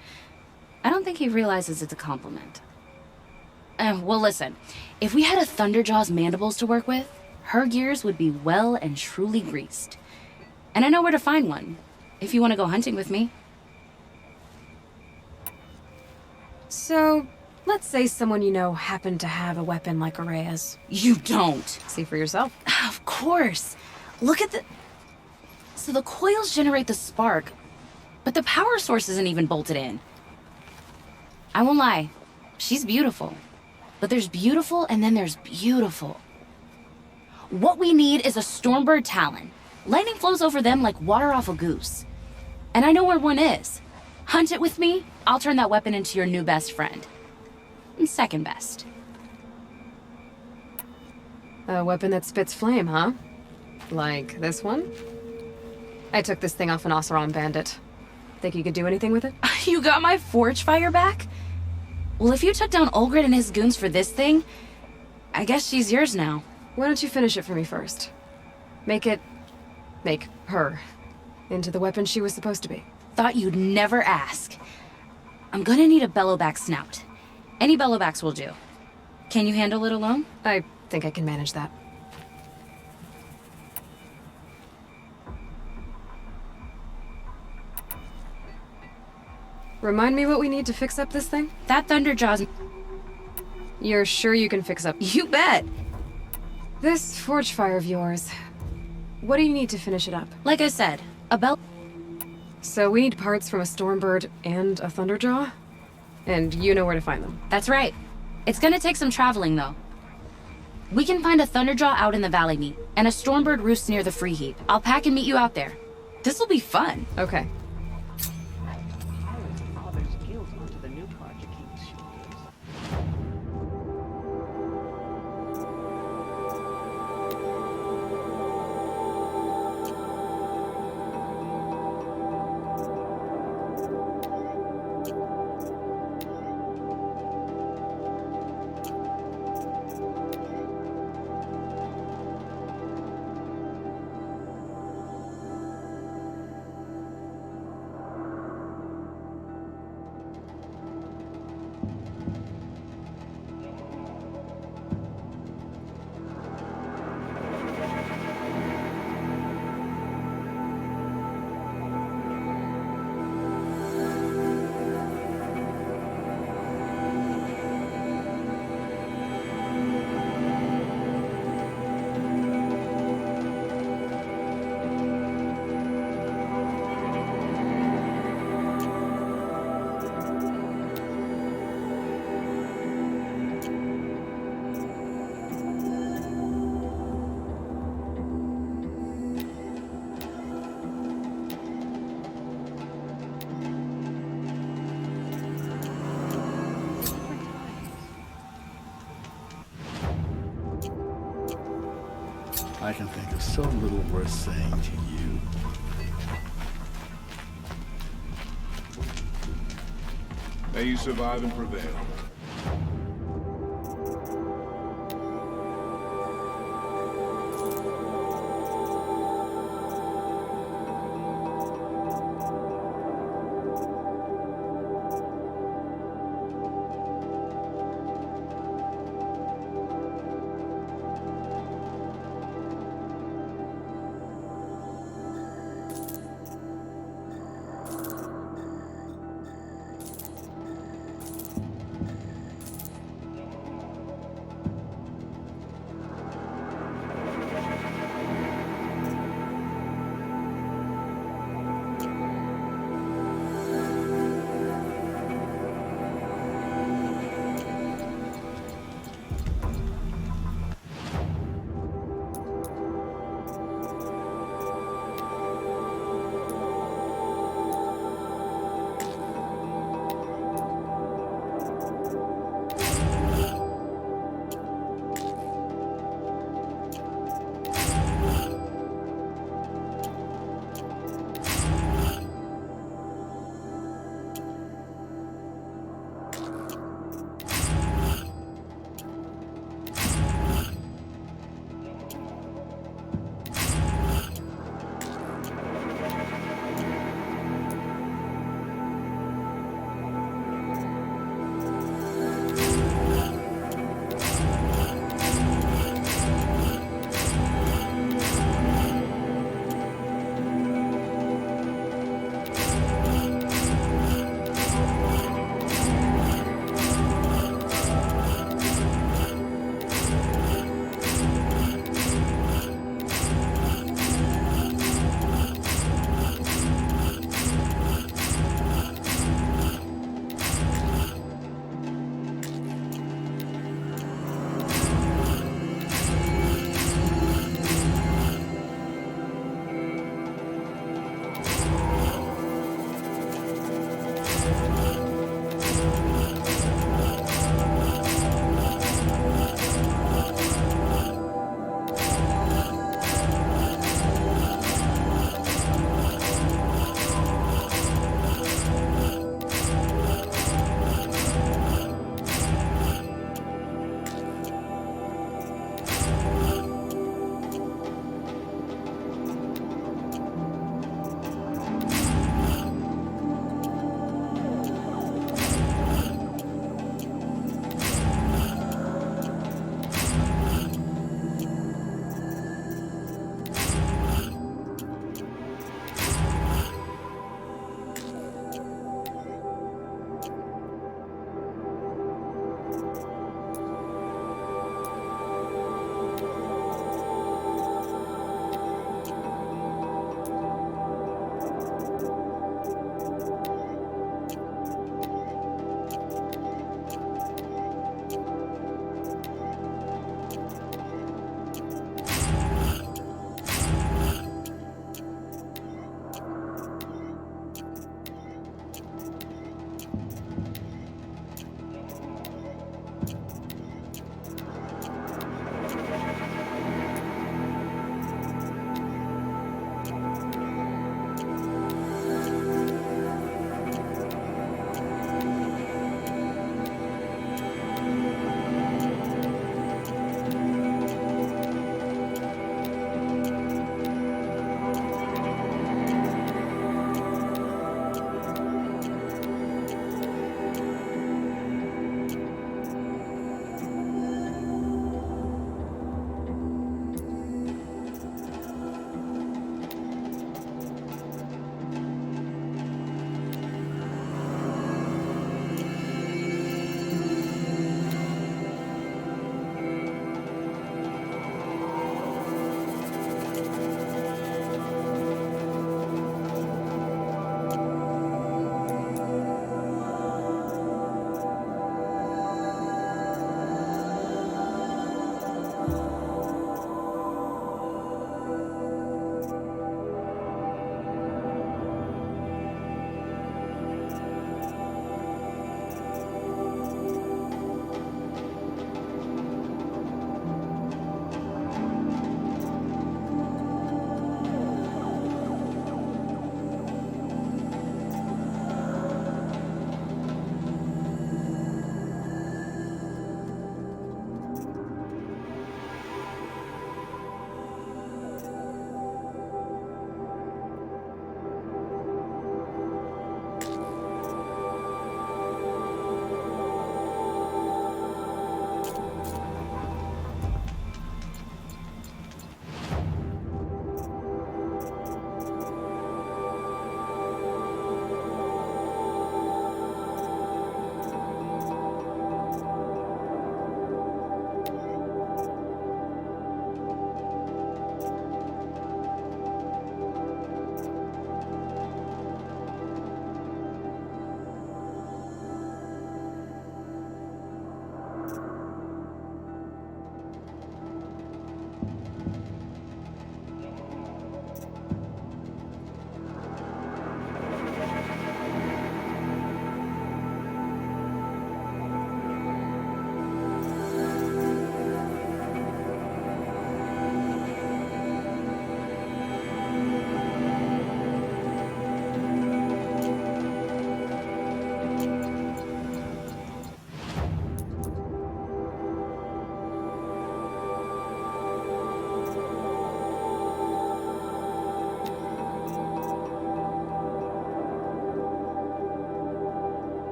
I don't think he realizes it's a compliment. Well, listen. If we had a Thunderjaw's mandibles to work with, her gears would be well and truly greased. And I know where to find one, if you want to go hunting with me. So, let's say someone you know happened to have a weapon like Araya's. You don't. See for yourself. Of course. Look at the... So the coils generate the spark, but the power source isn't even bolted in. I won't lie. She's beautiful. But there's beautiful and then there's beautiful. What we need is a Stormbird Talon. Lightning flows over them like water off a goose. And I know where one is. Hunt it with me, I'll turn that weapon into your new best friend. And second best. A weapon that spits flame, huh? Like this one? I took this thing off an Oseram bandit. Think you could do anything with it? You got my forge fire back? Well, if you took down Olgrid and his goons for this thing, I guess she's yours now. Why don't you finish it for me first? Make her into the weapon she was supposed to be. Thought you'd never ask. I'm gonna need a bellowback snout. Any bellowbacks will do. Can you handle it alone? I think I can manage that. Remind me what we need to fix up this thing? That Thunderjaw's... You're sure you can fix up? You bet! This forge fire of yours, what do you need to finish it up? Like I said, a bell... So we need parts from a Stormbird and a Thunderjaw? And you know where to find them? That's right. It's gonna take some traveling, though. We can find a Thunderjaw out in the Valley Meet, and a Stormbird roost near the Free Heap. I'll pack and meet you out there. This'll be fun. Okay. I can think of so little worth saying to you. May you survive and prevail.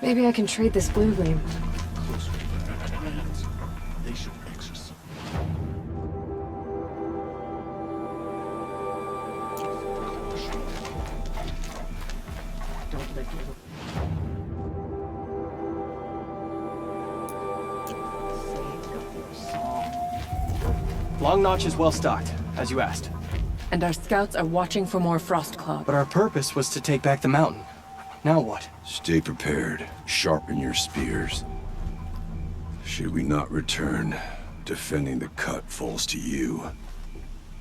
Maybe I can trade this blue gleam. They should exercise. Don't let your Long Notch is well stocked, as you asked. And our scouts are watching for more Frostclaw. But our purpose was to take back the mountain. Now what? Stay prepared. Sharpen your spears. Should we not return, defending the cut falls to you.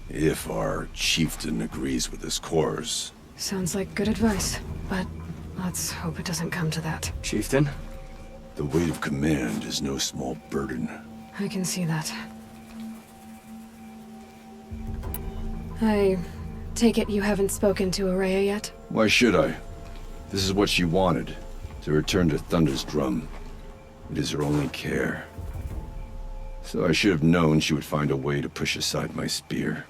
If our chieftain agrees with his course. Sounds like good advice, but let's hope it doesn't come to that. Chieftain? The weight of command is no small burden. I can see that. I take it you haven't spoken to Araya yet? Why should I? This is what she wanted, to return to Thunder's Drum. It is her only care. So I should have known she would find a way to push aside my spear.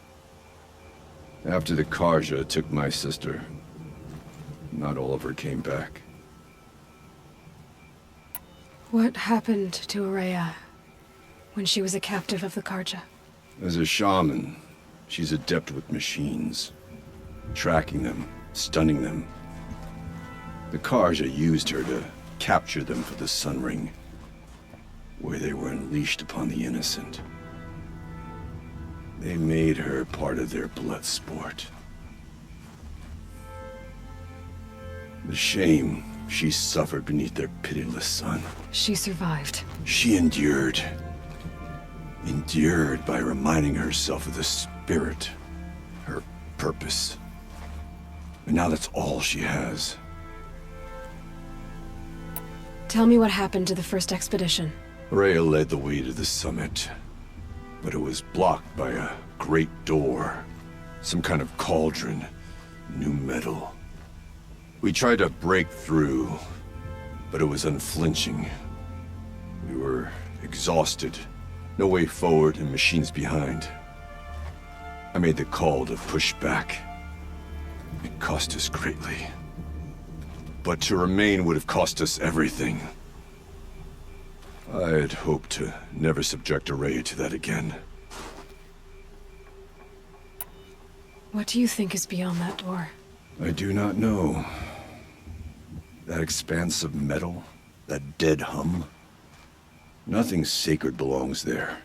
After the Karja took my sister, not all of her came back. What happened to Araya when she was a captive of the Karja? As a shaman, she's adept with machines. Tracking them, stunning them. The Karja used her to capture them for the Sun Ring, where they were unleashed upon the innocent. They made her part of their blood sport. The shame she suffered beneath their pitiless sun. She survived. She endured. Endured by reminding herself of the spirit, her purpose. And now that's all she has. Tell me what happened to the first expedition. Rhea led the way to the summit, but it was blocked by a great door. Some kind of cauldron, new metal. We tried to break through, but it was unflinching. We were exhausted, no way forward and machines behind. I made the call to push back. It cost us greatly. But to remain would have cost us everything. I had hoped to never subject Araya to that again. What do you think is beyond that door? I do not know. That expanse of metal, that dead hum. Nothing sacred belongs there.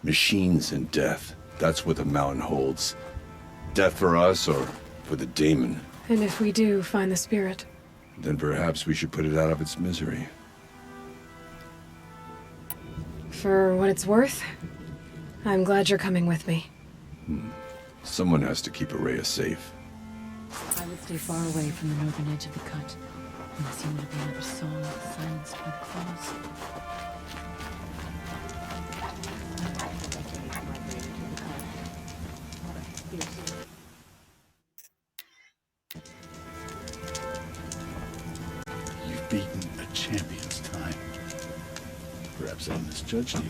Machines and death, that's what the mountain holds. Death for us or for the daemon. And if we do find the spirit? Then perhaps we should put it out of its misery. For what it's worth, I'm glad you're coming with me. Someone has to keep Araya safe. I would stay far away from the northern edge of the cut, unless you wanted another song silenced by the claws. You've beaten a champion's time. Perhaps I misjudged you.